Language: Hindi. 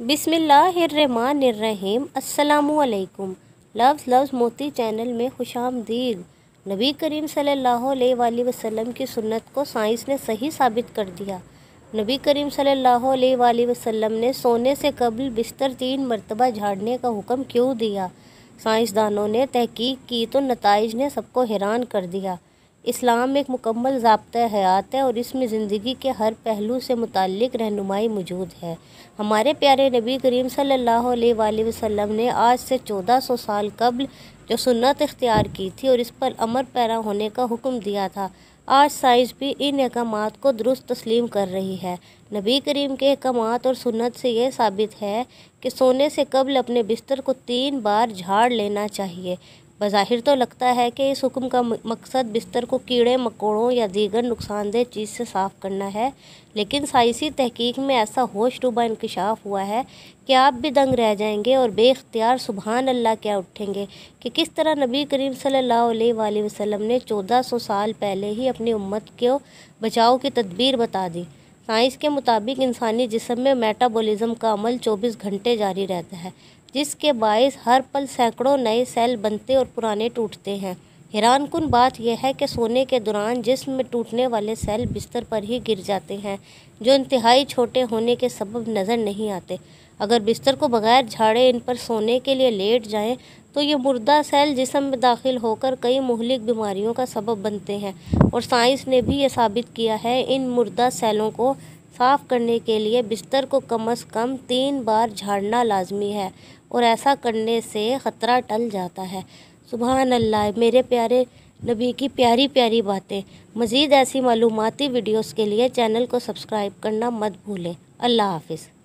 बिस्मिल्लाहिर्रहमानिर्रहीम। अस्सलामुअलैकुम। लफ्ज़ मोती चैनल में खुशामदीद। नबी करीम सल्लल्लाहु अलैहि वसल्लम की सुन्नत को साइंस ने सही साबित कर दिया। नबी करीम सल्लल्लाहु अलैहि वसल्लम ने सोने से कबल बिस्तर 3 मरतबा झाड़ने का हुक्म क्यों दिया? साइंसदानों ने तहकीक की तो नताइज ने सबको हैरान कर दिया। इस्लाम एक मुकम्मल ज़ाब्ता हयात है और इसमें ज़िंदगी के हर पहलू से मुताल्लिक़ रहनुमाई मौजूद है। हमारे प्यारे नबी करीम सल्लल्लाहु अलैहि वसल्लम ने आज से 1400 साल कबल जो सुन्नत इख्तियार की थी और इस पर अमर पैरा होने का हुक्म दिया था, आज साइंस भी इन अहकामात को दुरुस्त तस्लीम कर रही है। नबी करीम के अहकामात और सुन्नत से यह साबित है कि सोने से कबल अपने बिस्तर को 3 बार झाड़ लेना चाहिए। बज़ाहिर तो लगता है कि इस हुक्म का मकसद बिस्तर को कीड़े मकोड़ों या दीगर नुकसानदेह चीज़ से साफ़ करना है, लेकिन साइंसी तहकीक में ऐसा होशरुबा इंकशाफ हुआ है कि आप भी दंग रह जाएंगे और बेख्तियार सुबहान अल्लाह क्या उठेंगे कि किस तरह नबी करीम सल्लल्लाहु अलैहि वसल्लम ने 1400 साल पहले ही अपनी उम्मत को बचाव की तदबीर बता दी। साइंस के मुताबिक इंसानी जिस्म में मेटाबॉलिज्म का अमल 24 घंटे जारी रहता है, जिसके बायस हर पल सैकड़ों नए सेल बनते और पुराने टूटते हैं। हैरानकुन बात यह है कि सोने के दौरान जिस्म में टूटने वाले सेल बिस्तर पर ही गिर जाते हैं, जो इंतहाई छोटे होने के सबब नज़र नहीं आते। अगर बिस्तर को बगैर झाड़े इन पर सोने के लिए लेट जाएं, तो ये मुर्दा सेल जिस्म में दाखिल होकर कई मुहलिक बीमारियों का सबब बनते हैं और साइंस ने भी ये साबित किया है। इन मुर्दा सेलों को साफ़ करने के लिए बिस्तर को कम से कम 3 बार झाड़ना लाजमी है और ऐसा करने से ख़तरा टल जाता है। सुभान अल्लाह। मेरे प्यारे नबी की प्यारी प्यारी बातें। मज़ीद ऐसी मालूमाती वीडियोस के लिए चैनल को सब्सक्राइब करना मत भूलें। अल्लाह हाफ़िज़।